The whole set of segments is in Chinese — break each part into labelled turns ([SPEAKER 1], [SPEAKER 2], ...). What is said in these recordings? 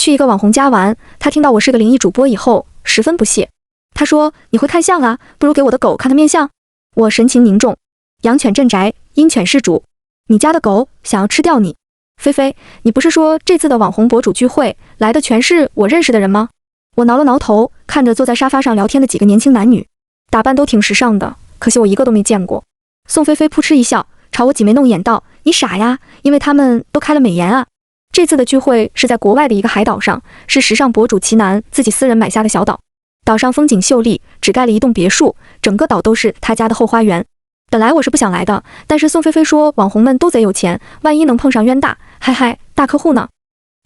[SPEAKER 1] 去一个网红家玩，他听到我是个灵异主播以后，十分不屑。他说：“你会看相啊，不如给我的狗看看面相。”我神情凝重，阳犬镇宅，阴犬是主。你家的狗想要吃掉你。菲菲，你不是说这次的网红博主聚会来的全是我认识的人吗？我挠了挠头，看着坐在沙发上聊天的几个年轻男女，打扮都挺时尚的，可惜我一个都没见过。宋菲菲扑哧一笑，朝我挤眉弄眼道：“你傻呀，因为他们都开了美颜啊。”这次的聚会是在国外的一个海岛上，是时尚博主齐南自己私人买下的小岛。岛上风景秀丽，只盖了一栋别墅，整个岛都是他家的后花园。本来我是不想来的，但是宋菲菲说网红们都贼有钱，万一能碰上冤大，嗨嗨，大客户呢。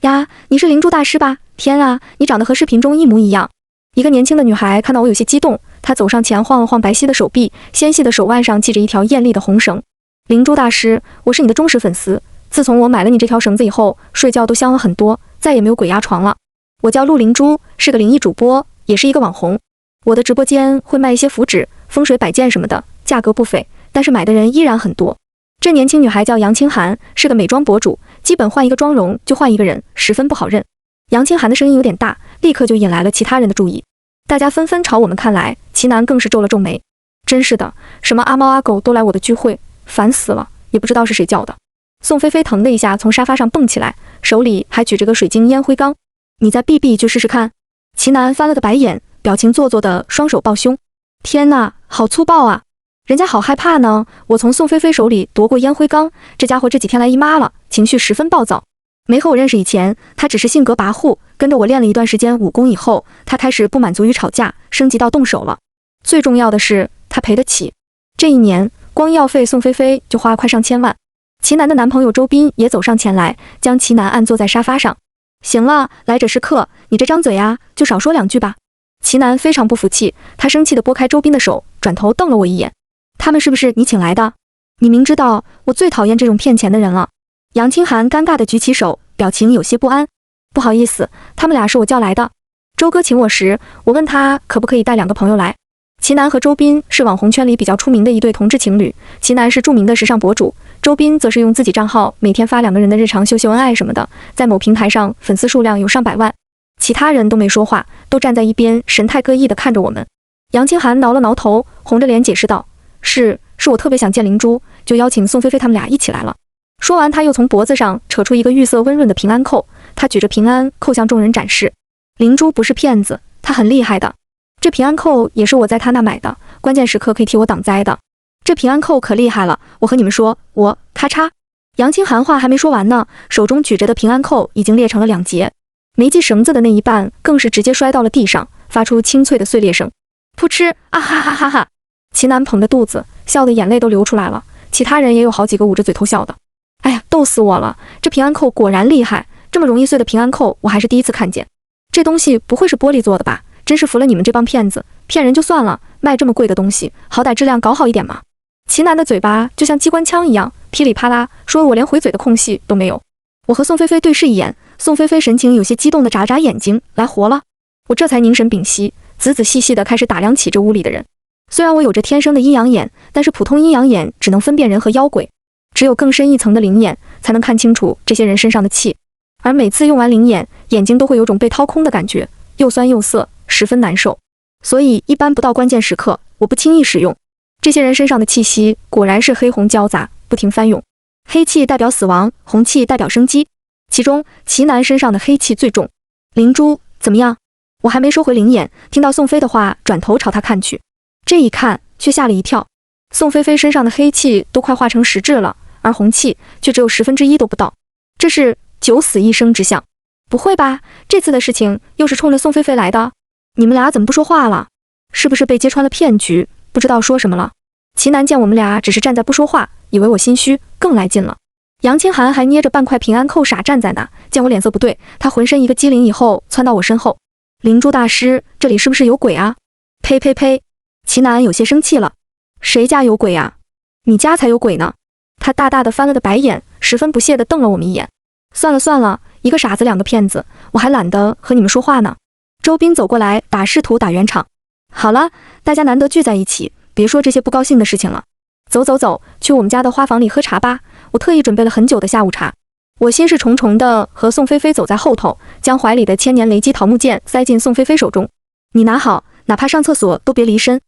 [SPEAKER 1] 呀，你是灵珠大师吧？天啊，你长得和视频中一模一样。一个年轻的女孩看到我有些激动，她走上前晃了晃白皙的手臂，纤细的手腕上系着一条艳丽的红绳。灵珠大师，我是你的忠实粉丝，自从我买了你这条绳子以后，睡觉都香了很多，再也没有鬼压床了。我叫陆灵珠，是个灵异主播，也是一个网红。我的直播间会卖一些符纸、风水摆件什么的，价格不菲，但是买的人依然很多。这年轻女孩叫杨清涵，是个美妆博主，基本换一个妆容就换一个人，十分不好认。杨清涵的声音有点大，立刻就引来了其他人的注意，大家纷纷朝我们看来，齐南更是皱了皱眉。真是的，什么阿猫阿狗都来我的聚会，烦死了，也不知道是谁叫的。宋菲菲腾的一下从沙发上蹦起来，手里还举着个水晶烟灰缸。你再避避去试试看。齐南翻了个白眼，表情做作的双手抱胸。天哪，好粗暴啊！人家好害怕呢。我从宋菲菲手里夺过烟灰缸，这家伙这几天来姨妈了，情绪十分暴躁。没和我认识以前，他只是性格跋扈，跟着我练了一段时间武功以后，他开始不满足于吵架，升级到动手了。最重要的是，他赔得起。这一年，光医药费宋菲菲就花了快上千万。齐南的男朋友周斌也走上前来，将齐南按坐在沙发上。行了，来者是客，你这张嘴啊，就少说两句吧。齐南非常不服气，他生气地拨开周斌的手，转头瞪了我一眼。他们是不是你请来的？你明知道我最讨厌这种骗钱的人了。杨清涵尴尬地举起手，表情有些不安。不好意思，他们俩是我叫来的。周哥请我时，我问他可不可以带2个朋友来。齐南和周斌是网红圈里比较出名的一对同志情侣，齐南是著名的时尚博主，周斌则是用自己账号每天发2个人的日常秀秀恩爱什么的，在某平台上粉丝数量有上百万。其他人都没说话，都站在一边神态各异地看着我们。杨清涵挠了挠头，红着脸解释道：是我特别想见灵珠，就邀请宋菲菲他们俩一起来了。说完，他又从脖子上扯出一个玉色温润的平安扣，他举着平安扣向众人展示。灵珠不是骗子，他很厉害的。这平安扣也是我在他那买的，关键时刻可以替我挡灾的。这平安扣可厉害了，我和你们说，我咔嚓。杨清涵话还没说完呢，手中举着的平安扣已经裂成了2截，没系绳子的那一半更是直接摔到了地上，发出清脆的碎裂声。噗嗤，啊哈哈哈哈！齐南捧着肚子，笑得眼泪都流出来了，其他人也有好几个捂着嘴偷笑的。哎呀，逗死我了！这平安扣果然厉害，这么容易碎的平安扣我还是第一次看见。这东西不会是玻璃做的吧？真是服了你们这帮骗子，骗人就算了，卖这么贵的东西，好歹质量搞好一点嘛。齐南的嘴巴就像机关枪一样，噼里啪啦，说得我连回嘴的空隙都没有。我和宋菲菲对视一眼，宋菲菲神情有些激动地眨眨眼睛，来活了。我这才凝神屏息，仔仔细细地开始打量起这屋里的人。虽然我有着天生的阴阳眼，但是普通阴阳眼只能分辨人和妖鬼，只有更深一层的灵眼才能看清楚这些人身上的气。而每次用完灵眼，眼睛都会有种被掏空的感觉，又酸又涩，十分难受。所以一般不到关键时刻，我不轻易使用。这些人身上的气息果然是黑红交杂，不停翻涌。黑气代表死亡，红气代表生机，其中齐南身上的黑气最重。灵珠怎么样？我还没收回灵眼，听到宋飞的话，转头朝他看去。这一看却吓了一跳，宋菲菲身上的黑气都快化成实质了，而红气却只有1/10都不到，这是九死一生之象。不会吧，这次的事情又是冲着宋菲菲来的？你们俩怎么不说话了？是不是被揭穿了骗局，不知道说什么了？齐南见我们俩只是站在不说话，以为我心虚，更来劲了。杨清涵还捏着半块平安扣傻站在那，见我脸色不对，他浑身一个机灵以后窜到我身后。灵珠大师，这里是不是有鬼啊？呸呸呸！齐南有些生气了，谁家有鬼啊？你家才有鬼呢！他大大的翻了个白眼，十分不屑地瞪了我们一眼。算了算了，一个傻子2个骗子，我还懒得和你们说话呢。周斌走过来，试图打圆场。好了，大家难得聚在一起，别说这些不高兴的事情了。走走走，去我们家的花房里喝茶吧，我特意准备了很久的下午茶。我心事重重的和宋菲菲走在后头，将怀里的千年雷击桃木剑塞进宋菲菲手中。你拿好，哪怕上厕所都别离身。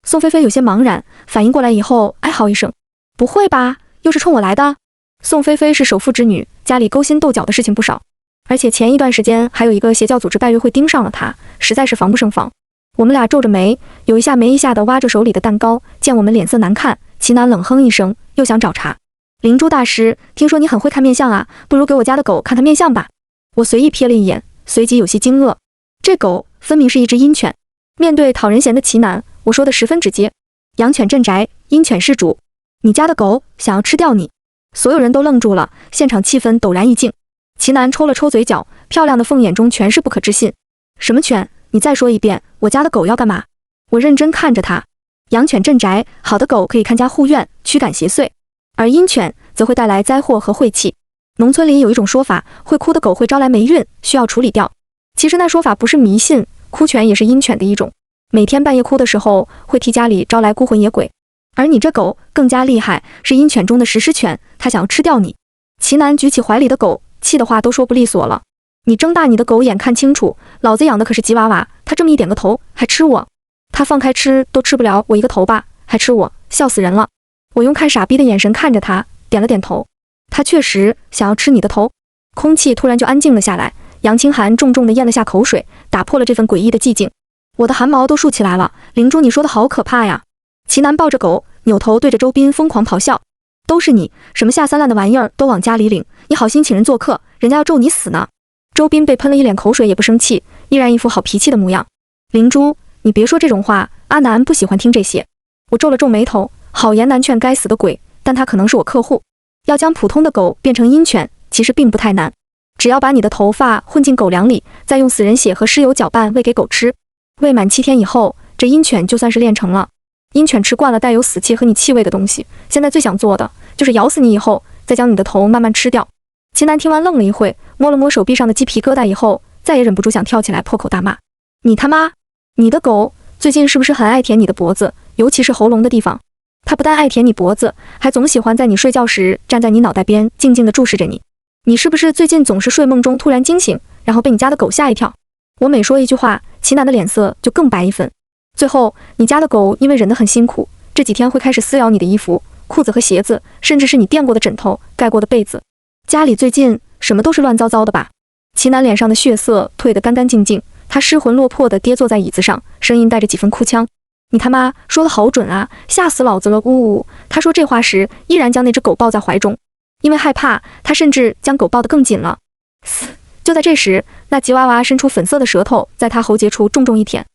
[SPEAKER 1] 宋菲菲有些茫然，反应过来以后哀嚎一声：不会吧，又是冲我来的？宋菲菲是首富之女，家里勾心斗角的事情不少，而且前一段时间还有一个邪教组织拜月会盯上了她，实在是防不胜防。我们俩皱着眉，有一下没一下的挖着手里的蛋糕，见我们脸色难看，齐南冷哼一声，又想找茬。灵珠大师，听说你很会看面相啊，不如给我家的狗看看面相吧。我随意瞥了一眼，随即有些惊愕，这狗分明是一只阴犬。面对讨人嫌的齐南，我说的十分直接：养犬镇宅，阴犬是主，你家的狗想要吃掉你。所有人都愣住了，现场气氛陡然一静。齐南抽了抽嘴角，漂亮的凤眼中全是不可置信。什么犬？你再说一遍，我家的狗要干嘛？我认真看着他。养犬镇宅，好的狗可以看家护院，驱赶邪祟，而阴犬则会带来灾祸和晦气。农村里有一种说法，会哭的狗会招来霉运，需要处理掉。其实那说法不是迷信，哭犬也是阴犬的一种，每天半夜哭的时候会替家里招来孤魂野鬼。而你这狗更加厉害，是阴犬中的食尸犬，它想要吃掉你。齐南举起怀里的狗，气的话都说不利索了。你睁大你的狗眼看清楚，老子养的可是吉娃娃，它这么一点个头还吃我，它放开吃都吃不了我一个头吧，还吃我，笑死人了。我用看傻逼的眼神看着他，点了点头。他确实想要吃你的头。空气突然就安静了下来，杨清寒重重地咽了下口水，打破了这份诡异的寂静。我的汗毛都竖起来了，灵珠，你说的好可怕呀。齐南抱着狗，扭头对着周斌疯狂咆哮，都是你，什么下三滥的玩意儿都往家里领，你好心请人做客，人家要咒你死呢。周斌被喷了一脸口水也不生气，依然一副好脾气的模样。灵珠，你别说这种话，阿南不喜欢听这些。我皱了皱眉头，好言难劝该死的鬼，但他可能是我客户。要将普通的狗变成阴犬，其实并不太难，只要把你的头发混进狗粮里，再用死人血和尸油搅拌喂给狗吃，喂满7天以后，这阴犬就算是练成了。阴犬吃惯了带有死气和你气味的东西，现在最想做的就是咬死你以后，再将你的头慢慢吃掉。齐南听完愣了一会，摸了摸手臂上的鸡皮疙瘩以后，再也忍不住想跳起来破口大骂：你他妈，你的狗最近是不是很爱舔你的脖子，尤其是喉咙的地方？它不但爱舔你脖子，还总喜欢在你睡觉时站在你脑袋边静静地注视着你。你是不是最近总是睡梦中突然惊醒，然后被你家的狗吓一跳？我每说一句话，齐南的脸色就更白一分。最后，你家的狗因为忍得很辛苦，这几天会开始撕咬你的衣服、裤子和鞋子，甚至是你垫过的枕头、盖过的被子。家里最近什么都是乱糟糟的吧？齐南脸上的血色褪得干干净净，他失魂落魄地跌坐在椅子上，声音带着几分哭腔：你他妈说得好准啊，吓死老子了！呜呜。他说这话时，依然将那只狗抱在怀中，因为害怕，他甚至将狗抱得更紧了。嘶！就在这时，那吉娃娃伸出粉色的舌头，在他喉结处重重一舔。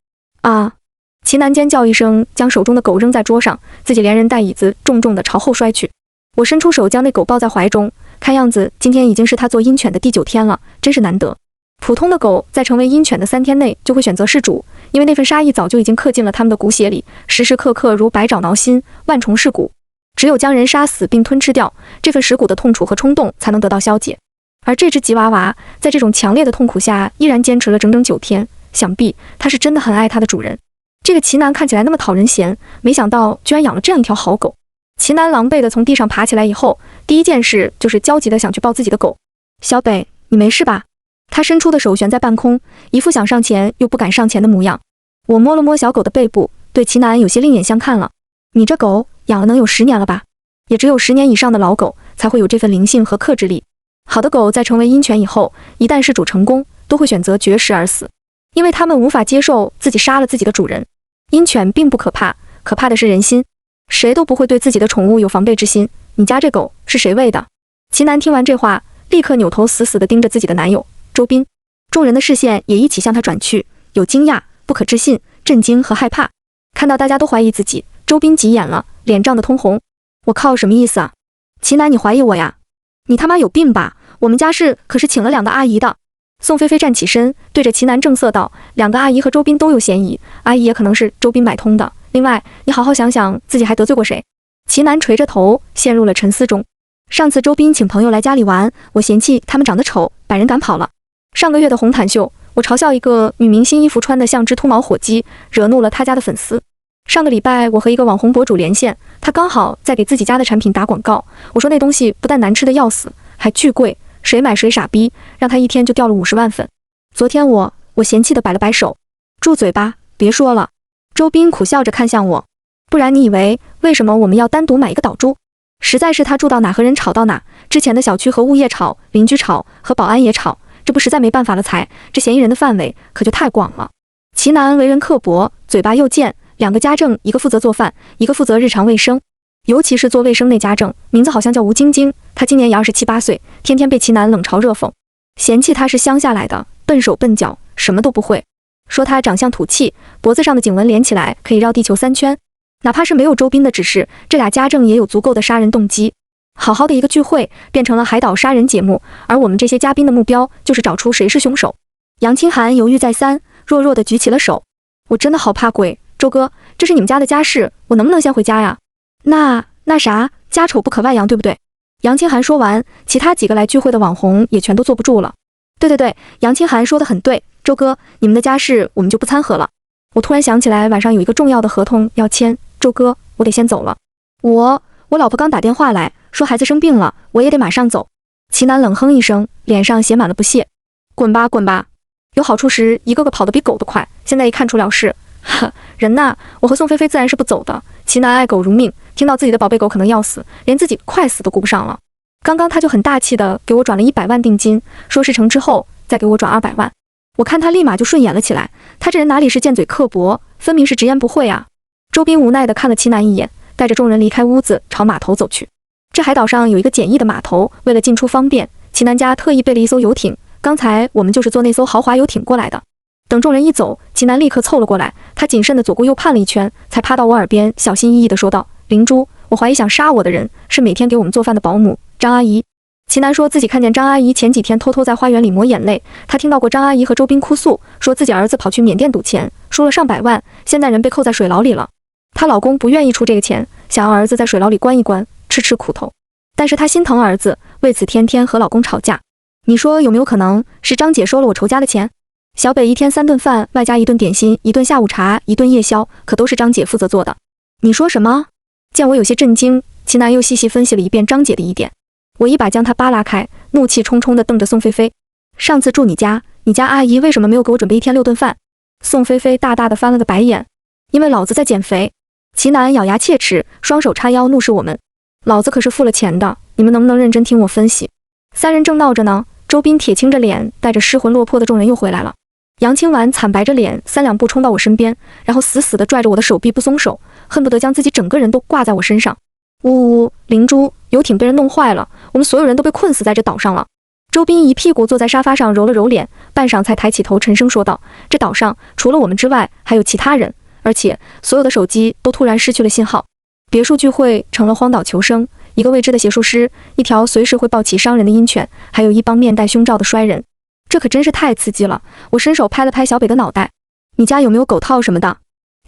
[SPEAKER 1] 啊！齐南尖叫一声，将手中的狗扔在桌上，自己连人带椅子重重地朝后摔去。我伸出手将那狗抱在怀中，看样子今天已经是他做阴犬的第9天了，真是难得。普通的狗在成为阴犬的3天内就会选择事主，因为那份杀意早就已经刻进了他们的骨血里，时时刻刻如百爪挠心，万虫噬骨。只有将人杀死并吞吃掉，这份蚀骨的痛楚和冲动才能得到消解。而这只吉娃娃在这种强烈的痛苦下依然坚持了整整9天，想必它是真的很爱它的主人。这个齐南看起来那么讨人嫌，没想到居然养了这样一条好狗。齐南狼狈地从地上爬起来以后，第一件事就是焦急地想去抱自己的狗。小北，你没事吧？他伸出的手悬在半空，一副想上前又不敢上前的模样。我摸了摸小狗的背部，对齐南有些另眼相看了。你这狗养了能有10年了吧？也只有10年以上的老狗才会有这份灵性和克制力。好的狗在成为阴犬以后，一旦事主成功，都会选择绝食而死，因为他们无法接受自己杀了自己的主人。阴犬并不可怕，可怕的是人心。谁都不会对自己的宠物有防备之心。你家这狗是谁喂的？齐南听完这话，立刻扭头死死地盯着自己的男友周斌。众人的视线也一起向他转去，有惊讶、不可置信、震惊和害怕。看到大家都怀疑自己，周斌急眼了，脸涨得通红。我靠，什么意思啊？齐南，你怀疑我呀？你他妈有病吧？我们家可是请了2个阿姨的。宋菲菲站起身，对着齐南正色道：2个阿姨和周斌都有嫌疑，阿姨也可能是周斌买通的。另外，你好好想想自己还得罪过谁？齐南垂着头，陷入了沉思中。上次周斌请朋友来家里玩，我嫌弃他们长得丑，把人赶跑了。上个月的红毯秀，我嘲笑一个女明星衣服穿得像只秃毛火鸡，惹怒了他家的粉丝。上个礼拜我和一个网红博主连线，他刚好在给自己家的产品打广告，我说那东西不但难吃的要死，还巨贵，谁买谁傻逼，让他一天就掉了50万粉。昨天我嫌弃的摆了摆手，住嘴吧，别说了。周斌苦笑着看向我，不然你以为为什么我们要单独买一个岛住？实在是他住到哪和人吵到哪，之前的小区和物业吵，邻居吵，和保安也吵，这不实在没办法了才，这嫌疑人的范围可就太广了。齐南为人刻薄，嘴巴又贱，2个家政，一个负责做饭，一个负责日常卫生。尤其是做卫生那家政，名字好像叫吴晶晶，她今年也27、8岁，天天被齐南冷嘲热讽，嫌弃她是乡下来的，笨手笨脚，什么都不会，说她长相土气，脖子上的颈纹连起来可以绕地球3圈。哪怕是没有周斌的指示，这俩家政也有足够的杀人动机。好好的一个聚会变成了海岛杀人节目，而我们这些嘉宾的目标就是找出谁是凶手。杨清寒犹豫再三，弱弱地举起了手。我真的好怕鬼，周哥，这是你们家的家事，我能不能先回家呀？那啥，家丑不可外扬，对不对？杨清寒说完，其他几个来聚会的网红也全都坐不住了。对，杨清寒说得很对，周哥，你们的家事我们就不掺和了。我突然想起来晚上有一个重要的合同要签，周哥，我得先走了。我老婆刚打电话来说孩子生病了，我也得马上走。齐南冷哼一声，脸上写满了不屑。滚吧滚吧，有好处时一个个跑得比狗都快，现在一看出了事，人呐，我和宋菲菲自然是不走的。齐南爱狗如命，听到自己的宝贝狗可能要死，连自己快死都顾不上了。刚刚他就很大气的给我转了100万定金，说事成之后再给我转200万。我看他立马就顺眼了起来，他这人哪里是尖嘴刻薄，分明是直言不讳啊。周斌无奈地看了齐南一眼，带着众人离开屋子，朝码头走去。这海岛上有一个简易的码头，为了进出方便，齐南家特意备了一艘游艇，刚才我们就是坐那艘豪华游艇过来的。等众人一走，齐南立刻凑了过来，他谨慎地左顾右盼了一圈，才趴到我耳边小心翼翼地说道：灵珠，我怀疑想杀我的人是每天给我们做饭的保姆张阿姨。齐南说自己看见张阿姨前几天偷偷在花园里抹眼泪，他听到过张阿姨和周斌哭诉，说自己儿子跑去缅甸赌钱，输了上百万，现在人被扣在水牢里了。她老公不愿意出这个钱，想要儿子在水牢里关一关，吃苦头。但是她心疼儿子，为此天天和老公吵架。你说有没有可能是张姐收了我仇家的钱？小北一天3顿饭，外加1顿点心，1顿下午茶，1顿夜宵，可都是张姐负责做的。你说什么？见我有些震惊，齐南又细细分析了一遍张姐的疑点。我一把将他扒拉开，怒气冲冲地瞪着宋菲菲。上次住你家阿姨为什么没有给我准备1天6顿饭？宋菲菲大大的翻了个白眼。因为老子在减肥。齐南咬牙切齿，双手叉腰怒视我们。老子可是付了钱的，你们能不能认真听我分析？3人正闹着呢，周斌铁青着脸，带着失魂落魄的众人又回来了。杨清婉惨白着脸，3两步冲到我身边，然后死死地拽着我的手臂不松手，恨不得将自己整个人都挂在我身上。呜，灵珠，游艇被人弄坏了，我们所有人都被困死在这岛上了。周斌一屁股坐在沙发上揉了揉脸，半晌才抬起头沉声说道：这岛上除了我们之外还有其他人，而且所有的手机都突然失去了信号。别墅聚会成了荒岛求生，一个未知的邪术师，一条随时会抱起伤人的鹰犬，还有一帮面带胸罩的衰人。这可真是太刺激了。我伸手拍了拍小北的脑袋，你家有没有狗套什么的？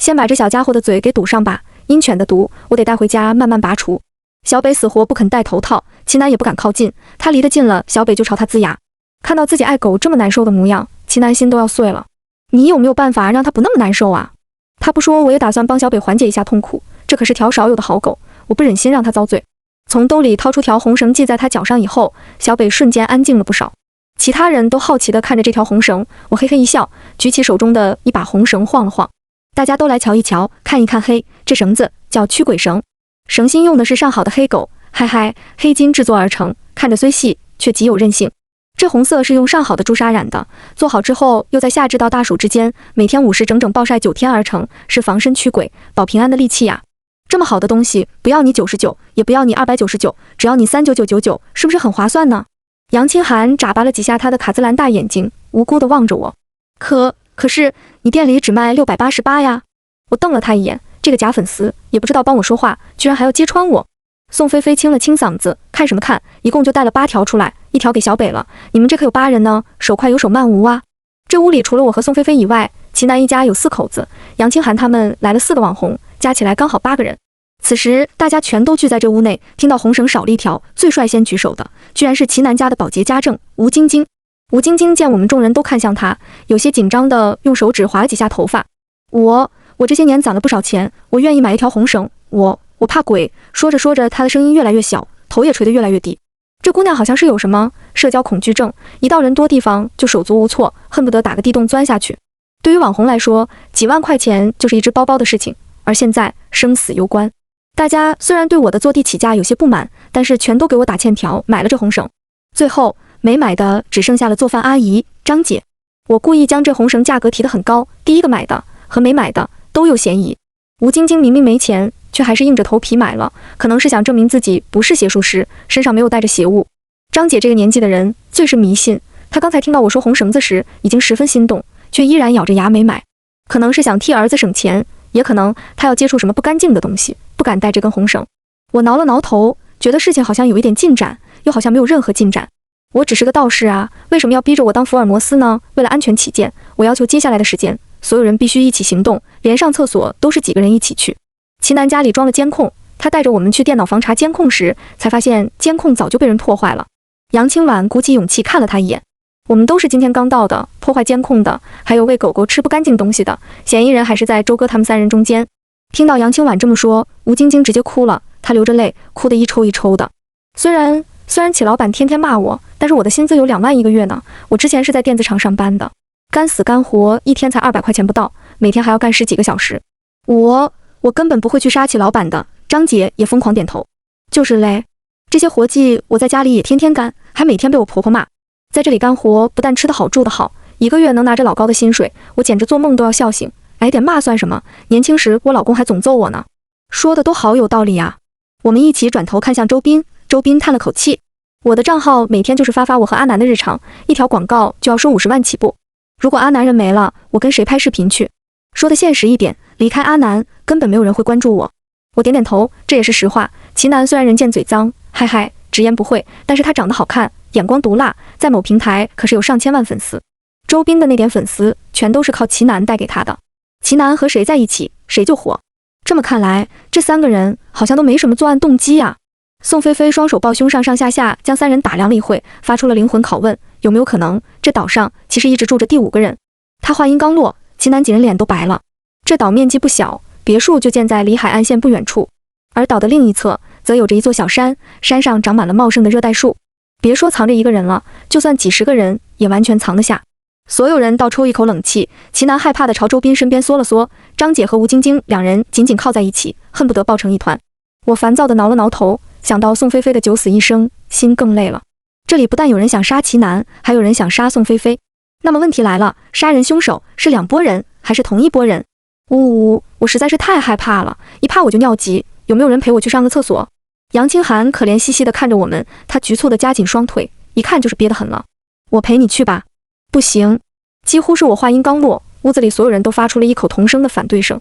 [SPEAKER 1] 先把这小家伙的嘴给堵上吧，鹰犬的毒我得带回家慢慢拔除。小北死活不肯戴头套，齐南也不敢靠近，他离得近了，小北就朝他呲牙。看到自己爱狗这么难受的模样，齐南心都要碎了。你有没有办法让他不那么难受啊？他不说，我也打算帮小北缓解一下痛苦，这可是条少有的好狗，我不忍心让他遭罪。从兜里掏出条红绳系在他脚上以后，小北瞬间安静了不少。其他人都好奇地看着这条红绳，我嘿嘿一笑，举起手中的一把红绳晃了晃。大家都来瞧一瞧，看一看。嘿，这绳子叫驱鬼绳，绳心用的是上好的黑狗，嗨，黑金制作而成，看着虽细，却极有韧性。这红色是用上好的朱砂染的，做好之后又在夏至到大暑之间，每天50时整整暴晒9天而成，是防身驱鬼、保平安的利器呀。这么好的东西，不要你99，也不要你299，只要你39999，是不是很划算呢？杨清寒眨巴了几下他的卡姿兰大眼睛，无辜地望着我。可是你店里只卖688呀！我瞪了他一眼，这个假粉丝也不知道帮我说话，居然还要揭穿我。宋菲菲清了清嗓子，看什么看，一共就带了8条出来，1条给小北了。你们这可有8人呢，手快有手慢无啊！这屋里除了我和宋菲菲以外，齐南一家有4口子，杨清寒他们来了4个网红，加起来刚好8个人。此时大家全都聚在这屋内，听到红绳少了1条，最率先举手的居然是齐南家的保洁家政吴晶晶。吴晶晶见我们众人都看向她，有些紧张的用手指划了几下头发。我这些年攒了不少钱，我愿意买1条红绳，我怕鬼。说着说着，她的声音越来越小，头也垂得越来越低。这姑娘好像是有什么社交恐惧症，一到人多地方就手足无措，恨不得打个地洞钻下去。对于网红来说，几万块钱就是一只包包的事情，而现在生死攸关。大家虽然对我的坐地起价有些不满，但是全都给我打欠条，买了这红绳。最后没买的只剩下了做饭阿姨张姐。我故意将这红绳价格提得很高，第一个买的和没买的都有嫌疑。吴晶晶明明没钱，却还是硬着头皮买了，可能是想证明自己不是邪术师，身上没有带着邪物。张姐这个年纪的人最是迷信，她刚才听到我说红绳子时已经十分心动，却依然咬着牙没买。可能是想替儿子省钱，也可能她要接触什么不干净的东西，不敢带这根红绳。我挠了挠头，觉得事情好像有一点进展，又好像没有任何进展。我只是个道士啊，为什么要逼着我当福尔摩斯呢？为了安全起见，我要求接下来的时间，所有人必须一起行动，连上厕所都是几个人一起去。齐南家里装了监控，他带着我们去电脑房查监控时，才发现监控早就被人破坏了。杨清婉鼓起勇气看了他一眼，我们都是今天刚到的，破坏监控的，还有喂狗狗吃不干净东西的，嫌疑人还是在周哥他们3人中间。听到杨清婉这么说，吴晶晶直接哭了，她流着泪，哭得一抽一抽的。虽然启老板天天骂我，但是我的薪资有2万一个月呢。我之前是在电子厂上班的，干死干活，一天才200块钱不到，每天还要干10几个小时。我根本不会去杀启老板的。张姐也疯狂点头。就是嘞，这些活计我在家里也天天干，还每天被我婆婆骂。在这里干活不但吃得好住得好，一个月能拿着老高的薪水，我简直做梦都要笑醒。挨点骂算什么？年轻时我老公还总揍我呢。说的都好有道理啊。我们一起转头看向周斌，周斌叹了口气。我的账号每天就是发我和阿南的日常，一条广告就要收50万起步。如果阿南人没了，我跟谁拍视频去？说的现实一点，离开阿南，根本没有人会关注我。我点点头，这也是实话。齐南虽然人贱嘴脏，嗨，直言不讳，但是他长得好看，眼光毒辣，在某平台可是有上千万粉丝。周斌的那点粉丝，全都是靠齐南带给他的。齐南和谁在一起，谁就火。这么看来，这3个人好像都没什么作案动机啊。宋菲菲双手抱胸，上上下下将3人打量了一会，发出了灵魂拷问：有没有可能，这岛上其实一直住着第5个人？他话音刚落，齐南几人脸都白了。这岛面积不小，别墅就建在离海岸线不远处，而岛的另一侧则有着一座小山，山上长满了茂盛的热带树。别说藏着1个人了，就算几10个人也完全藏得下。所有人倒抽一口冷气，齐南害怕地朝周斌身边缩了缩，张姐和吴晶晶2人紧紧靠在一起，恨不得抱成一团。我烦躁地挠了挠头，想到宋菲菲的九死一生，心更累了。这里不但有人想杀齐南，还有人想杀宋菲菲。那么问题来了，杀人凶手是2拨人，还是同一拨人？我实在是太害怕了，一怕我就尿急。有没有人陪我去上个厕所？杨清寒可怜兮兮地看着我们，他局促地夹紧双腿，一看就是憋得很了。我陪你去吧。不行。几乎是我话音刚落，屋子里所有人都发出了异口同声的反对声。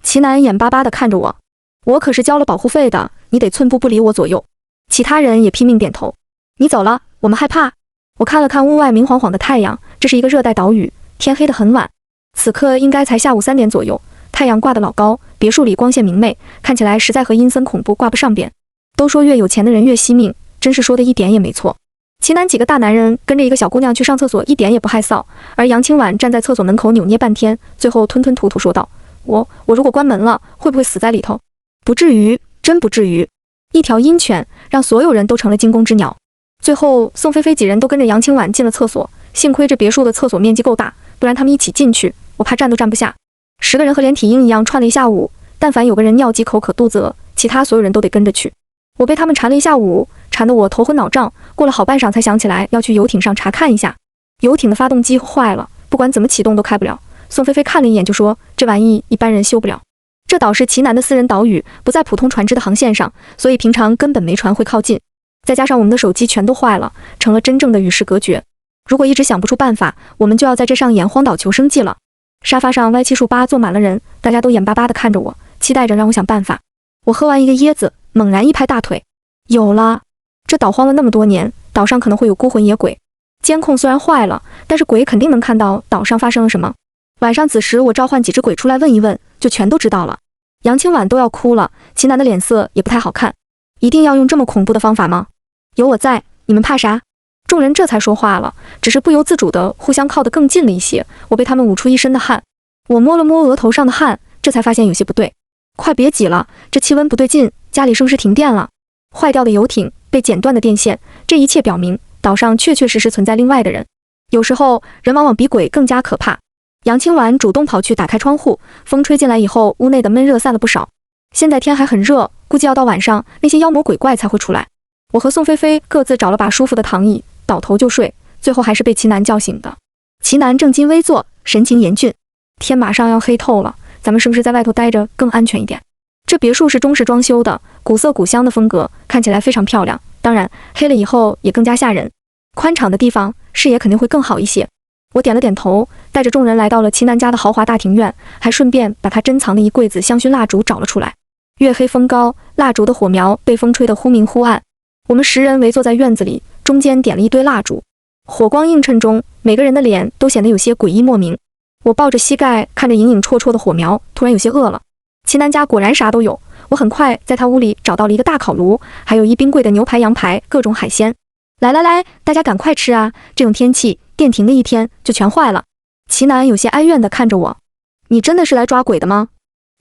[SPEAKER 1] 齐南眼巴巴地看着我，我可是交了保护费的，你得寸步不离我左右。其他人也拼命点头。你走了，我们害怕。我看了看屋外明晃晃的太阳，这是一个热带岛屿，天黑得很晚，此刻应该才下午3点左右，太阳挂得老高，别墅里光线明媚，看起来实在和阴森恐怖挂不上边。都说越有钱的人越惜命，真是说的一点也没错。齐南几个大男人跟着一个小姑娘去上厕所，一点也不害臊，而杨清婉站在厕所门口扭捏半天，最后吞吞吐吐说道：我如果关门了，会不会死在里头？不至于，真不至于。一条阴犬让所有人都成了惊弓之鸟。最后宋菲菲几人都跟着杨清婉进了厕所，幸亏这别墅的厕所面积够大，不然他们一起进去，我怕站都站不下。10个人和连体婴一样串了一下午，但凡有个人尿急口渴肚子饿，其他所有人都得跟着去。我被他们缠了一下午，缠得我头昏脑胀，过了好半晌才想起来要去游艇上查看一下。游艇的发动机坏了，不管怎么启动都开不了。宋菲菲看了一眼就说，这玩意一般人修不了。这岛是齐南的私人岛屿，不在普通船只的航线上，所以平常根本没船会靠近。再加上我们的手机全都坏了，成了真正的与世隔绝。如果一直想不出办法，我们就要在这上演荒岛求生记了。沙发上歪七竖八坐满了人，大家都眼巴巴地看着我，期待着让我想办法。我喝完一个椰子，猛然一拍大腿，有了！这岛荒了那么多年，岛上可能会有孤魂野鬼。监控虽然坏了，但是鬼肯定能看到岛上发生了什么。晚上子时我召唤几只鬼出来问一问，就全都知道了。杨清婉都要哭了，齐南的脸色也不太好看。一定要用这么恐怖的方法吗？有我在，你们怕啥？众人这才说话了，只是不由自主地互相靠得更近了一些，我被他们捂出一身的汗。我摸了摸额头上的汗，这才发现有些不对。快别挤了，这气温不对劲，家里是不是停电了？坏掉的游艇，被剪断的电线，这一切表明岛上确确实实存在另外的人。有时候人往往比鬼更加可怕。杨清婉主动跑去打开窗户，风吹进来以后，屋内的闷热散了不少。现在天还很热，估计要到晚上那些妖魔鬼怪才会出来。我和宋菲菲各自找了把舒服的躺椅，倒头就睡，最后还是被齐南叫醒的。齐南正襟危坐，神情严峻。天马上要黑透了，咱们是不是在外头待着更安全一点？这别墅是中式装修的，古色古香的风格，看起来非常漂亮。当然，黑了以后也更加吓人。宽敞的地方，视野肯定会更好一些。我点了点头，带着众人来到了齐南家的豪华大庭院，还顺便把他珍藏的一柜子香薰蜡烛找了出来。月黑风高，蜡烛的火苗被风吹得忽明忽暗。我们10人围坐在院子里，中间点了一堆蜡烛，火光映衬中，每个人的脸都显得有些诡异莫名。我抱着膝盖，看着隐隐绰绰的火苗，突然有些饿了。齐南家果然啥都有，我很快在他屋里找到了一个大烤炉，还有一冰柜的牛排、羊排，各种海鲜。来来来，大家赶快吃啊！这种天气，电停的一天就全坏了。齐南有些哀怨地看着我，你真的是来抓鬼的吗？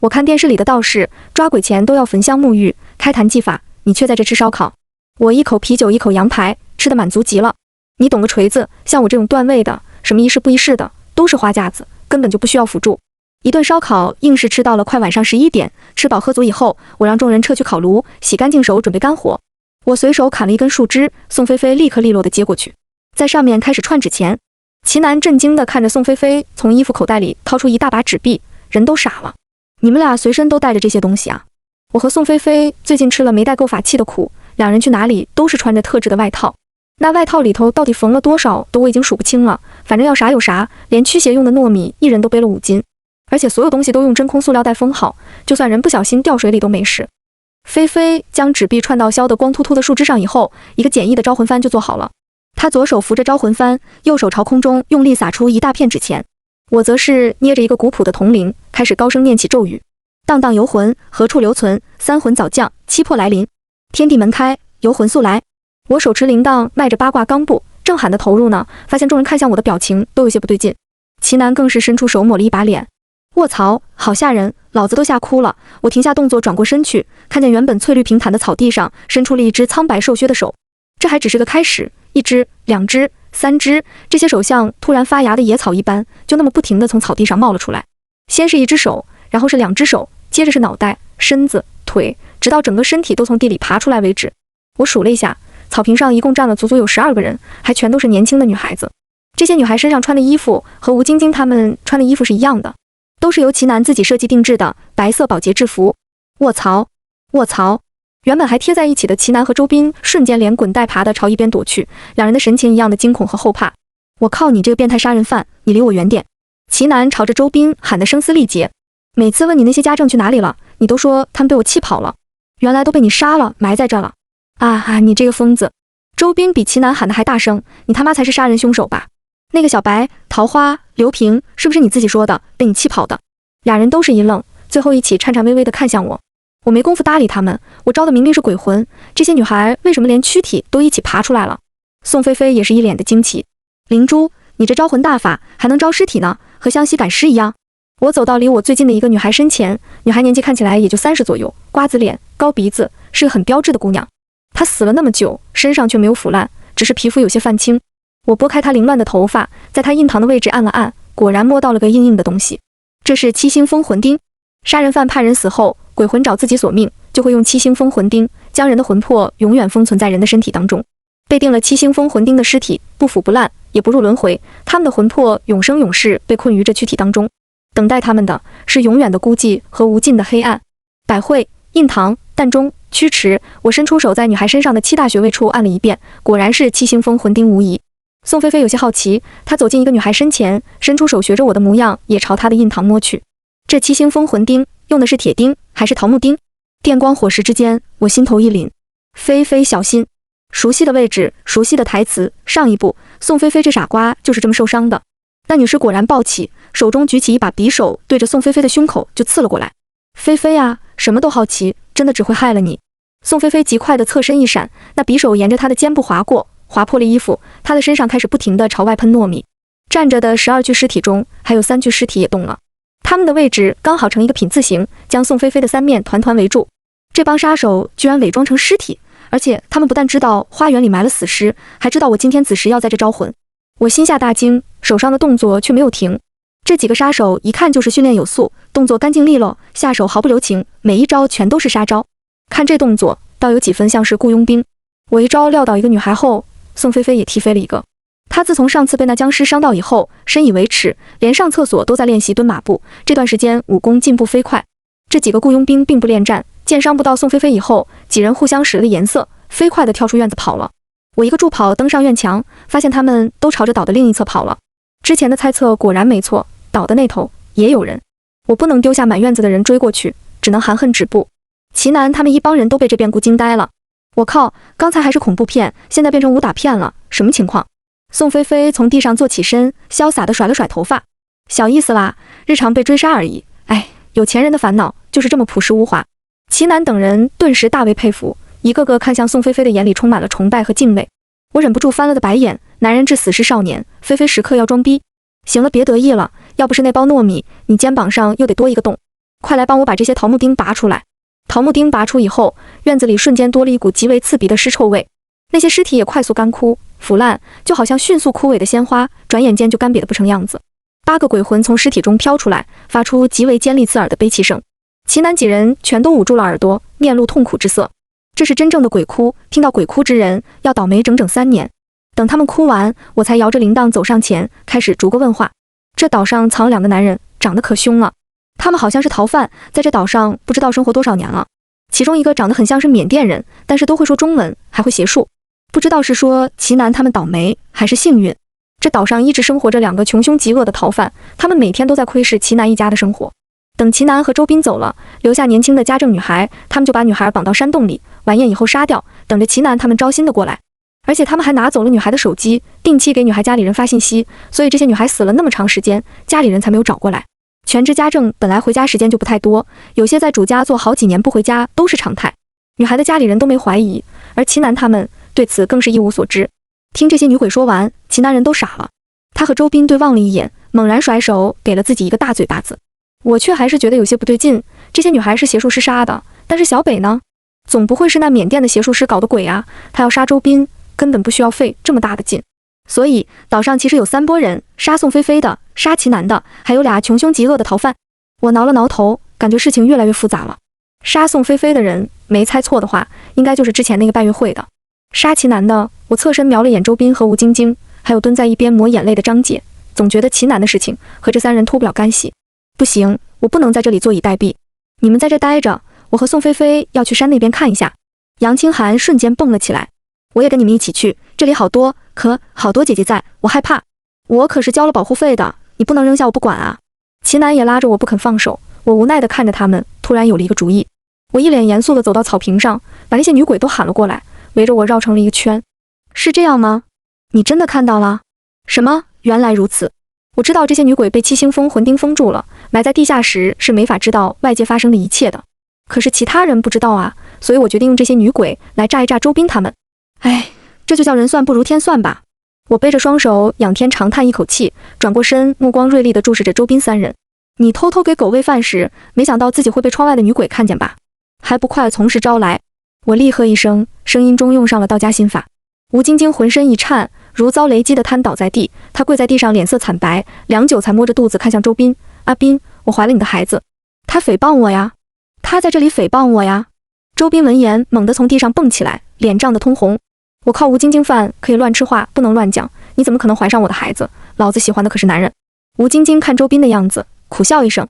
[SPEAKER 1] 我看电视里的道士抓鬼前都要焚香沐浴，开坛祭法，你却在这吃烧烤。我一口啤酒，一口羊排，吃得满足极了。你懂个锤子，像我这种段位的，什么仪式不仪式的，都是花架子，根本就不需要辅助。一顿烧烤硬是吃到了快晚上11点，吃饱喝足以后，我让众人撤去烤炉，洗干净手准备干活。我随手砍了一根树枝，宋菲菲立刻利落地接过去，在上面开始串纸钱。齐南震惊地看着宋菲菲从衣服口袋里掏出一大把纸币，人都傻了。你们俩随身都带着这些东西啊？我和宋菲菲最近吃了没带够法器的苦，两人去哪里都是穿着特制的外套，那外套里头到底缝了多少都我已经数不清了，反正要啥有啥，连驱邪用的糯米一人都背了5斤，而且所有东西都用真空塑料袋封好，就算人不小心掉水里都没事。菲菲将纸币串到削得光秃秃的树枝上以后，一个简易的招魂幡就做好了。她左手扶着招魂幡，右手朝空中用力撒出一大片纸钱。我则是捏着一个古朴的铜铃，开始高声念起咒语：荡荡游魂，何处留存？三魂早降，七魄来临。天地门开，游魂速来。我手持铃铛，迈着八卦钢步，正喊得投入呢，发现众人看向我的表情都有些不对劲。齐南更是伸出手抹了一把脸。卧槽，好吓人，老子都吓哭了。我停下动作，转过身去，看见原本翠绿平坦的草地上伸出了一只苍白瘦削的手。这还只是个开始，一只、2只、3只，这些手像突然发芽的野草一般，就那么不停地从草地上冒了出来。先是一只手，然后是2只手，接着是脑袋、身子、腿，直到整个身体都从地里爬出来为止。我数了一下，草坪上一共站了足足有12个人，还全都是年轻的女孩子。这些女孩身上穿的衣服和吴晶晶她们穿的衣服是一样的，都是由齐南自己设计定制的白色保洁制服。卧槽！卧槽！原本还贴在一起的齐南和周斌瞬间连滚带爬的朝一边躲去，两人的神情一样的惊恐和后怕。我靠你这个变态杀人犯，你离我远点！齐南朝着周斌喊得声嘶力竭。每次问你那些家政去哪里了，你都说他们被我气跑了，原来都被你杀了，埋在这了。你这个疯子！周斌比齐南喊得还大声，你他妈才是杀人凶手吧？那个小白、桃花、刘平，是不是你自己说的，被你气跑的？俩人都是一愣，最后一起颤颤巍巍地看向我。我没工夫搭理他们，我招的明明是鬼魂，这些女孩为什么连躯体都一起爬出来了？宋菲菲也是一脸的惊奇。灵珠，你这招魂大法还能招尸体呢，和湘西赶尸一样。我走到离我最近的一个女孩身前，女孩年纪看起来也就30左右，瓜子脸，高鼻子，是个很标致的姑娘。她死了那么久，身上却没有腐烂，只是皮肤有些泛青。我拨开她凌乱的头发，在她印堂的位置按了按，果然摸到了个硬硬的东西。这是七星封魂钉。杀人犯怕人死后，鬼魂找自己索命，就会用七星封魂钉将人的魂魄永远封存在人的身体当中。被定了七星封魂钉的尸体不腐不烂，也不入轮回，他们的魂魄永生永世被困于这躯体当中，等待他们的是永远的孤寂和无尽的黑暗。百会、印堂、膻中、曲池，我伸出手在女孩身上的7大穴位处按了一遍，果然是七星封魂钉无疑。宋菲菲有些好奇，她走进一个女孩身前，伸出手学着我的模样，也朝她的印堂摸去。这七星封魂钉用的是铁钉还是桃木钉？电光火石之间，我心头一凛。菲菲小心！熟悉的位置，熟悉的台词。上一步，宋菲菲这傻瓜就是这么受伤的。那女尸果然暴起，手中举起一把匕首，对着宋菲菲的胸口就刺了过来。菲菲啊，什么都好奇，真的只会害了你。宋菲菲极快的侧身一闪，那匕首沿着她的肩部划过，划破了衣服，她的身上开始不停地朝外喷糯米。站着的12具尸体中，还有3具尸体也动了。他们的位置刚好成一个品字形，将宋菲菲的3面团团围住。这帮杀手居然伪装成尸体，而且他们不但知道花园里埋了死尸，还知道我今天子时要在这招魂。我心下大惊，手上的动作却没有停。这几个杀手一看就是训练有素，动作干净利落，下手毫不留情，每一招全都是杀招。看这动作，倒有几分像是雇佣兵。我一招撂倒一个女孩后，宋菲菲也踢飞了一个。她自从上次被那僵尸伤到以后，深以为耻，连上厕所都在练习蹲马步，这段时间武功进步飞快。这几个雇佣兵并不恋战，见伤不到宋菲菲以后，几人互相使了颜色，飞快地跳出院子跑了。我一个助跑登上院墙，发现他们都朝着岛的另一侧跑了。之前的猜测果然没错，岛的那头也有人。我不能丢下满院子的人追过去，只能含恨止步。齐南他们一帮人都被这变故惊呆了。我靠，刚才还是恐怖片，现在变成武打片了，什么情况？宋菲菲从地上坐起身，潇洒地甩了甩头发。小意思啦，日常被追杀而已。哎，有钱人的烦恼就是这么朴实无华。齐南等人顿时大为佩服，一个个看向宋菲菲的眼里充满了崇拜和敬畏。我忍不住翻了个白眼，男人至死是少年，菲菲时刻要装逼。行了，别得意了，要不是那包糯米，你肩膀上又得多一个洞。快来帮我把这些桃木钉拔出来。桃木钉拔出以后，院子里瞬间多了一股极为刺鼻的尸臭味。那些尸体也快速干枯腐烂，就好像迅速枯萎的鲜花，转眼间就干瘪得不成样子。8个鬼魂从尸体中飘出来，发出极为尖利刺耳的悲泣声。齐南几人全都捂住了耳朵，面露痛苦之色。这是真正的鬼哭，听到鬼哭之人要倒霉整整3年。等他们哭完，我才摇着铃铛走上前，开始逐个问话。这岛上藏了2个男人，长得可凶了。他们好像是逃犯，在这岛上不知道生活多少年了。其中一个长得很像是缅甸人，但是都会说中文，还会邪术。不知道是说齐南他们倒霉，还是幸运。这岛上一直生活着2个穷凶极恶的逃犯，他们每天都在窥视齐南一家的生活。等齐南和周斌走了，留下年轻的家政女孩，他们就把女孩绑到山洞里，晚宴以后杀掉，等着齐南他们招新的过来。而且他们还拿走了女孩的手机，定期给女孩家里人发信息，所以这些女孩死了那么长时间，家里人才没有找过来。全职家政本来回家时间就不太多，有些在主家做好几年不回家都是常态。女孩的家里人都没怀疑，而齐南他们对此更是一无所知。听这些女鬼说完，齐南人都傻了。他和周斌对望了一眼，猛然甩手给了自己一个大嘴巴子。我却还是觉得有些不对劲，这些女孩是邪术师杀的，但是小北呢？总不会是那缅甸的邪术师搞的鬼啊？他要杀周斌，根本不需要费这么大的劲。所以岛上其实有3拨人，杀宋菲菲的，杀齐南的，还有俩穷凶极恶的逃犯。我挠了挠头，感觉事情越来越复杂了。杀宋菲菲的人，没猜错的话，应该就是之前那个拜月会的。杀齐南的，我侧身瞄了眼周斌和吴晶晶，还有蹲在一边抹眼泪的张姐，总觉得齐南的事情和这3人脱不了干系。不行，我不能在这里坐以待毙。你们在这待着，我和宋菲菲要去山那边看一下。杨清寒瞬间蹦了起来，我也跟你们一起去，这里好多姐姐在，我害怕。我可是交了保护费的，你不能扔下我不管啊。齐南也拉着我不肯放手，我无奈地看着他们，突然有了一个主意。我一脸严肃地走到草坪上，把那些女鬼都喊了过来，围着我绕成了一个圈。是这样吗？你真的看到了？什么？原来如此。我知道这些女鬼被七星峰魂钉封住了，埋在地下时是没法知道外界发生的一切的。可是其他人不知道啊，所以我决定用这些女鬼来炸一炸周斌他们。哎，这就叫人算不如天算吧。我背着双手仰天长叹一口气，转过身，目光锐利地注视着周斌3人。你偷偷给狗喂饭时，没想到自己会被窗外的女鬼看见吧？还不快从实招来！我厉喝一声，声音中用上了道家心法。吴晶晶浑身一颤，如遭雷击的瘫倒在地，她跪在地上，脸色惨白，良久才摸着肚子看向周斌。阿斌，我怀了你的孩子。他诽谤我呀！他在这里诽谤我呀！周斌闻言猛地从地上蹦起来，脸涨得通红。我靠吴晶晶饭可以乱吃话，不能乱讲，你怎么可能怀上我的孩子？老子喜欢的可是男人。吴晶晶看周斌的样子，苦笑一声。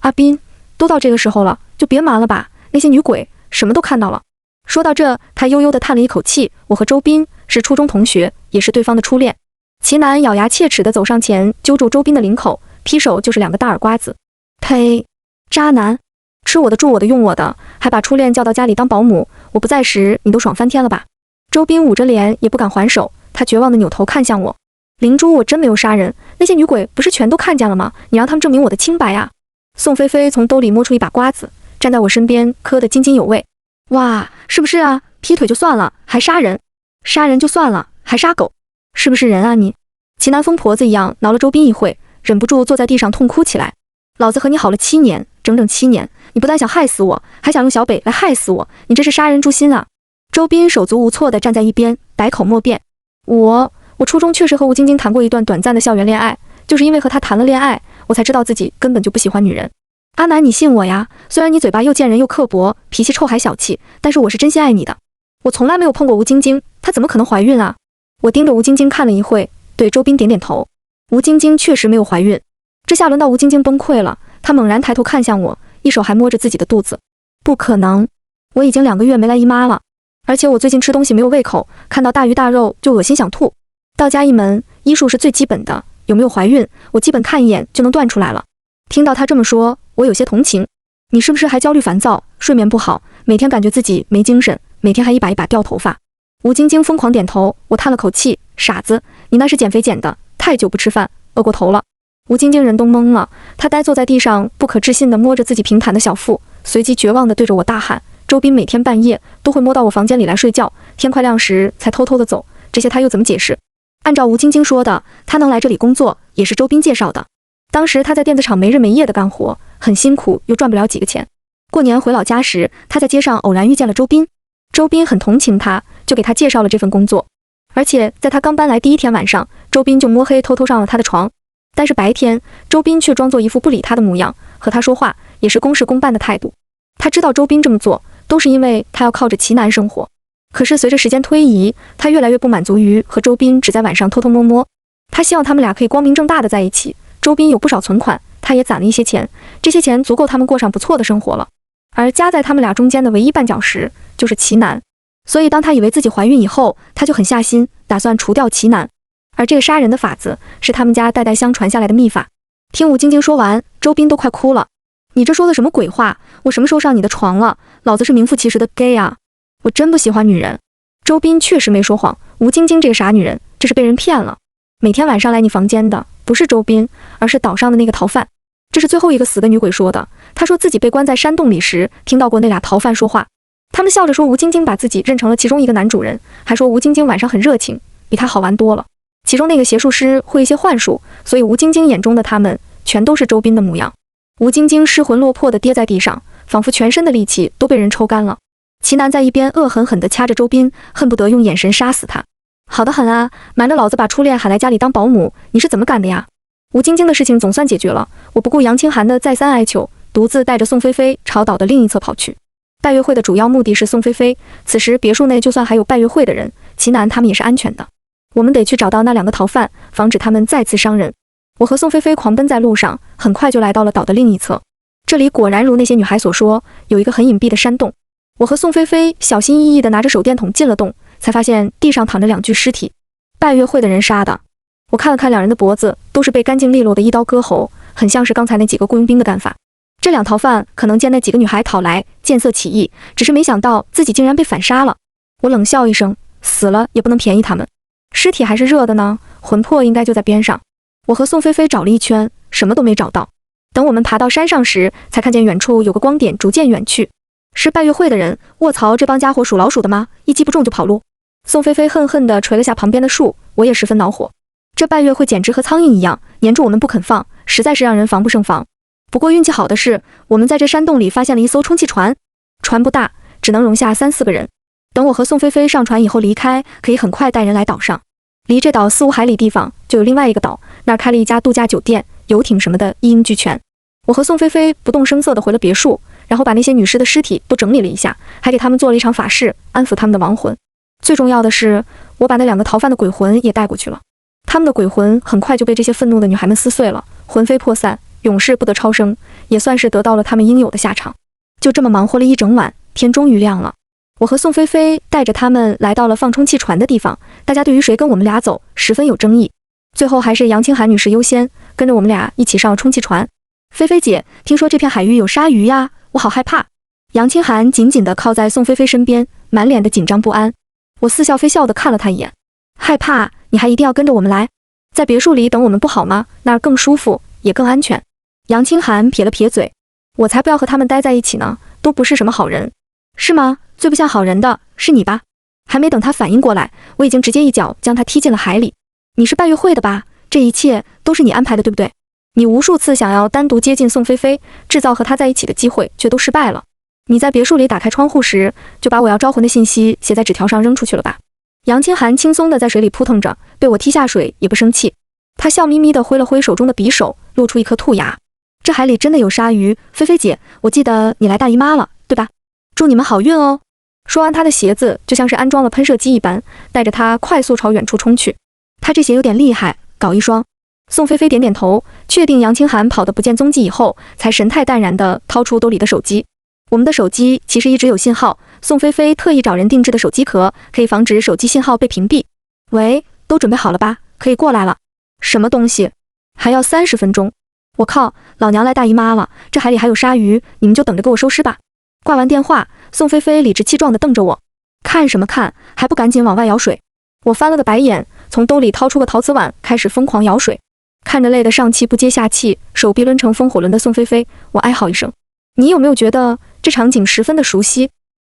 [SPEAKER 1] 阿斌，都到这个时候了，就别瞒了吧，那些女鬼什么都看到了。说到这，他悠悠地叹了一口气。我和周斌是初中同学，也是对方的初恋。齐南咬牙切齿地走上前，揪住周斌的领口，劈手就是2个大耳刮子。呸！渣男，吃我的住我的用我的，还把初恋叫到家里当保姆，我不在时你都爽翻天了吧？周斌捂着脸也不敢还手，他绝望地扭头看向我。灵珠，我真没有杀人，那些女鬼不是全都看见了吗？你让他们证明我的清白呀！宋菲菲从兜里摸出一把瓜子，站在我身边嗑得津津有味。哇，是不是啊？劈腿就算了，还杀人；杀人就算了，还杀狗，是不是人啊你？齐南疯婆子一样挠了周斌一会，忍不住坐在地上痛哭起来。老子和你好了7年，整整7年，你不但想害死我，还想用小北来害死我，你这是杀人诛心啊！周斌手足无措地站在一边，百口莫辩。我初中确实和吴晶晶谈过一段短暂的校园恋爱，就是因为和她谈了恋爱，我才知道自己根本就不喜欢女人。阿南，你信我呀，虽然你嘴巴又贱人又刻薄，脾气臭还小气，但是我是真心爱你的。我从来没有碰过吴晶晶，她怎么可能怀孕啊？我盯着吴晶晶看了一会，对周斌点点头。吴晶晶确实没有怀孕。这下轮到吴晶晶崩溃了，她猛然抬头看向我，一手还摸着自己的肚子。不可能，我已经2个月没来姨妈了，而且我最近吃东西没有胃口，看到大鱼大肉就恶心想吐。道家一门，医术是最基本的，有没有怀孕，我基本看一眼就能断出来了。听到他这么说，我有些同情。你是不是还焦虑烦躁，睡眠不好，每天感觉自己没精神，每天还一把一把掉头发？吴晶晶疯狂点头，我叹了口气，傻子，你那是减肥减的，太久不吃饭，饿过头了。吴晶晶人都懵了，她呆坐在地上，不可置信地摸着自己平坦的小腹，随即绝望地对着我大喊，周斌每天半夜都会摸到我房间里来睡觉，天快亮时才偷偷地走，这些他又怎么解释？按照吴晶晶说的，他能来这里工作也是周斌介绍的。当时他在电子厂没日没夜的干活，很辛苦，又赚不了几个钱。过年回老家时，他在街上偶然遇见了周斌，周斌很同情他，就给他介绍了这份工作。而且在他刚搬来第1天晚上，周斌就摸黑偷偷上了他的床。但是白天，周斌却装作一副不理他的模样，和他说话也是公事公办的态度。他知道周斌这么做都是因为他要靠着奇男生活。可是随着时间推移，他越来越不满足于和周斌只在晚上偷偷摸摸，他希望他们俩可以光明正大的在一起。周斌有不少存款，他也攒了一些钱，这些钱足够他们过上不错的生活了。而夹在他们俩中间的唯一绊脚石就是奇男，所以当他以为自己怀孕以后，他就很下心，打算除掉奇男。而这个杀人的法子是他们家代代相传下来的秘法。听吴晶晶说完，周斌都快哭了。你这说的什么鬼话？我什么时候上你的床了？老子是名副其实的 gay 啊！我真不喜欢女人。周斌确实没说谎，吴晶晶这个傻女人，这是被人骗了。每天晚上来你房间的不是周斌，而是岛上的那个逃犯。这是最后一个死的女鬼说的。她说自己被关在山洞里时，听到过那俩逃犯说话。他们笑着说吴晶晶把自己认成了其中一个男主人，还说吴晶晶晚上很热情，比他好玩多了。其中那个邪术师会一些幻术，所以吴晶晶眼中的他们全都是周斌的模样。吴晶晶失魂落魄地跌在地上，仿佛全身的力气都被人抽干了。奇男在一边恶狠狠地掐着周斌，恨不得用眼神杀死他。好得很啊，瞒着老子把初恋喊来家里当保姆，你是怎么干的呀？吴晶晶的事情总算解决了，我不顾杨清寒的再三哀求，独自带着宋菲菲朝岛的另一侧跑去。拜月会的主要目的是宋菲菲，此时别墅内就算还有拜月会的人，奇男他们也是安全的。我们得去找到那2个逃犯，防止他们再次伤人。我和宋菲菲狂奔在路上，很快就来到了岛的另一侧。这里果然如那些女孩所说，有一个很隐蔽的山洞。我和宋菲菲小心翼翼地拿着手电筒进了洞，才发现地上躺着2具尸体，拜月会的人杀的。我看了看2人的脖子，都是被干净利落的一刀割喉，很像是刚才那几个雇佣兵的干法。这2逃犯可能见那几个女孩讨来，见色起意，只是没想到自己竟然被反杀了。我冷笑一声，死了也不能便宜他们。尸体还是热的呢，魂魄应该就在边上。我和宋菲菲找了一圈，什么都没找到。等我们爬到山上时，才看见远处有个光点逐渐远去。是拜月会的人，卧槽，这帮家伙属老鼠的吗？一击不中就跑路。宋菲菲恨恨地捶了下旁边的树，我也十分恼火。这拜月会简直和苍蝇一样，粘住我们不肯放，实在是让人防不胜防。不过运气好的是，我们在这山洞里发现了一艘充气船，船不大，只能容下3、4个人。等我和宋菲菲上船以后离开，可以很快带人来岛上。离这岛4、5海里地方就有另外一个岛，那儿开了一家度假酒店，游艇什么的一应俱全。我和宋菲菲不动声色地回了别墅，然后把那些女尸的尸体都整理了一下，还给他们做了一场法事，安抚他们的亡魂。最重要的是，我把那2个逃犯的鬼魂也带过去了。他们的鬼魂很快就被这些愤怒的女孩们撕碎了，魂飞魄散，永世不得超生，也算是得到了他们应有的下场。就这么忙活了一整晚，天终于亮了。我和宋菲菲带着他们来到了放充气船的地方，大家对于谁跟我们俩走十分有争议，最后还是杨清寒女士优先，跟着我们俩一起上了充气船。菲菲姐，听说这片海域有鲨鱼呀，我好害怕。杨清寒紧紧地靠在宋菲菲身边，满脸的紧张不安。我似笑非笑地看了他一眼，害怕？你还一定要跟着我们来？在别墅里等我们不好吗？那儿更舒服，也更安全。杨清寒撇了撇嘴，我才不要和他们待在一起呢，都不是什么好人。是吗？最不像好人的是你吧？还没等他反应过来，我已经直接一脚将他踢进了海里。你是拜月会的吧？这一切都是你安排的，对不对？你无数次想要单独接近宋菲菲，制造和她在一起的机会，却都失败了。你在别墅里打开窗户时，就把我要招魂的信息写在纸条上扔出去了吧？杨清寒轻松地在水里扑腾着，被我踢下水也不生气。他笑眯眯地挥了挥手中的匕首，露出一颗兔牙。这海里真的有鲨鱼，菲菲姐，我记得你来大姨妈了，对吧？祝你们好运哦。说完，他的鞋子就像是安装了喷射机一般，带着他快速朝远处冲去。他这鞋有点厉害，搞一双。宋菲菲点点头，确定杨清寒跑得不见踪迹以后，才神态淡然地掏出兜里的手机。我们的手机其实一直有信号，宋菲菲特意找人定制的手机壳，可以防止手机信号被屏蔽。喂，都准备好了吧？可以过来了。什么东西？还要30分钟。我靠，老娘来大姨妈了，这海里还有鲨鱼，你们就等着给我收尸吧。挂完电话，宋菲菲理直气壮地瞪着我，看什么看，还不赶紧往外舀水。我翻了个白眼，从兜里掏出个陶瓷碗，开始疯狂舀水。看着累得上气不接下气，手臂抡成风火轮的宋菲菲，我哀嚎一声。你有没有觉得这场景十分的熟悉？